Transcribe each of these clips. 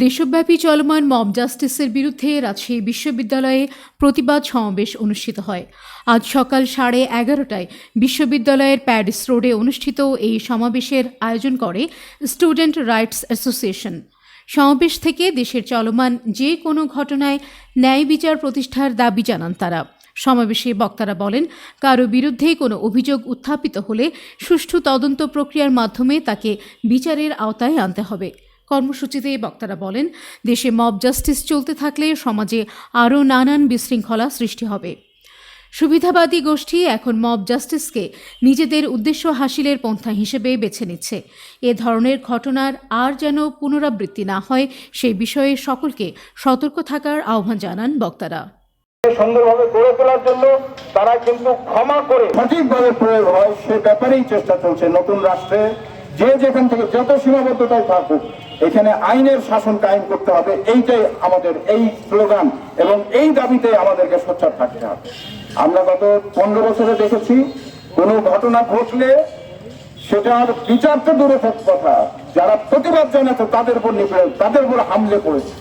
দেশব্যাপী চলমান মব জাস্টিসের বিরুদ্ধে রাজশাহী বিশ্ববিদ্যালয়ে প্রতিবাদ সমাবেশ অনুষ্ঠিত হয়। আজ সকাল 11:30টায় বিশ্ববিদ্যালয়ের প্যারিস রোডে অনুষ্ঠিত এই সমাবেশের আয়োজন করে স্টুডেন্ট রাইটস অ্যাসোসিয়েশন। সমাবেশ থেকে দেশের চলমান যে কোনো ঘটনায় ন্যায় বিচার প্রতিষ্ঠার দাবি জানান তারা। সমাবেশে বক্তারা বলেন, কারো বিরুদ্ধে কোনো অভিযোগ উত্থাপিত হলে সুষ্ঠু তদন্ত প্রক্রিয়ার মাধ্যমে তাকে বিচারের আওতায় আনতে হবে। কর্মসূচিতে বক্তারা বলেন, দেশে মব জাস্টিস চলতে থাকলে সমাজে আরও নানান বিশৃঙ্খলা সৃষ্টি হবে। সুবিধাবাদী গোষ্ঠী এখন মব জাস্টিসকে নিজেদের উদ্দেশ্য হাসিলের পন্থা হিসেবে বেছে নিচ্ছে। এ ধরনের ঘটনার আর যেন পুনরাবৃত্তি না হয় সেই বিষয়ে সকলকে সতর্ক থাকার আহ্বান জানান বক্তারা। সুন্দরভাবে গড়ে তোলার জন্য তারা কিন্তু ক্ষমা করে সঠিকভাবে প্রয়োগ হয় সে ব্যাপারেই চেষ্টা চলছে। নতুন রাষ্ট্রে যে যেখান থেকে যত সীমাবদ্ধতায় থাকুক, এখানে আইনের শাসন কায়েম করতে হবে। এইটাই আমাদের এই স্লোগান এবং এই দাবিতে আমাদেরকে সোচ্চার থাকতে হবে। আমরা গত 15 বছরে দেখেছি, কোনো ঘটনা ঘটলে সেটার বিচার তো দূরে থাকার কথা, যারা প্রতিবাদ জানাতো তাদের উপর নিপীড়ন, তাদের উপর হামলে পড়েছে।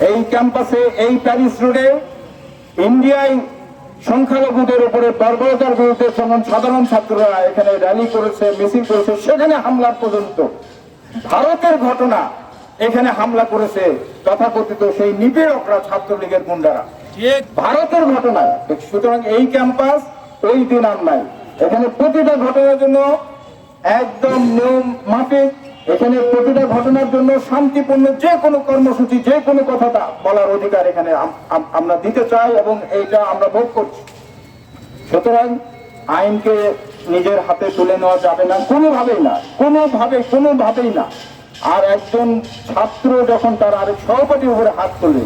এই ক্যাম্পাসে, এই প্যারিস রোডে ইন্ডিয়ায় সংখ্যালঘুদের উপরে বর্বরতার বিরুদ্ধে যখন সাধারণ ছাত্ররা এখানে র্যালি করেছে, মিছিল করেছে, সেখানে হামলার পর্যন্ত ভারতের ঘটনা এখানে হামলা করেছে তথাকথিত সেই নিপীড়করা, ছাত্রলীগের গুন্ডারা, ভারতের ঘটনায়। সুতরাং এই ক্যাম্পাস ওই দিন আর নাই। এখানে প্রতিটা ঘটনার জন্য একদম নিয়ম মাফিক, এখানে প্রতিটা ঘটনার জন্য শান্তিপূর্ণ যে কোনো কর্মসূচি, যে কোনো কথাটা বলার অধিকার এখানে আমরা দিতে চাই এবং এইটা আমরা ভোগ করছি। সুতরাং আইনকে নিজের হাতে তুলে নেওয়া যাবে না, কোনোভাবেই না, কোনোভাবেই না। আর একজন ছাত্র যখন তার আরেক সহপাঠীর উপরে হাত তোলে,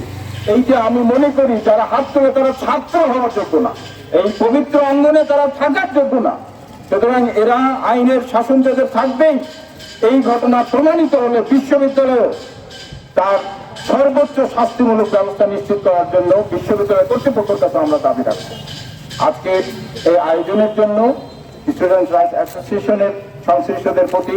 এইটা আমি মনে করি যারা হাত তোলে তারা ছাত্র হওয়ার যোগ্য না, এই পবিত্র অঙ্গনে তারা থাকার যোগ্য না। সুতরাং এরা আইনের শাসন যাদের থাকবেই, এই ঘটনা প্রমাণিত হলে বিশ্ববিদ্যালয়ে তার সর্বোচ্চ শাস্তিমূলক ব্যবস্থা নিশ্চিত করার জন্য বিশ্ববিদ্যালয় কর্তৃপক্ষের কাছে আমরা দাবি রাখবো। আজকের এই আয়োজনের জন্য স্টুডেন্ট রাইটস অ্যাসোসিয়েশনের সংশ্লিষ্টদের প্রতি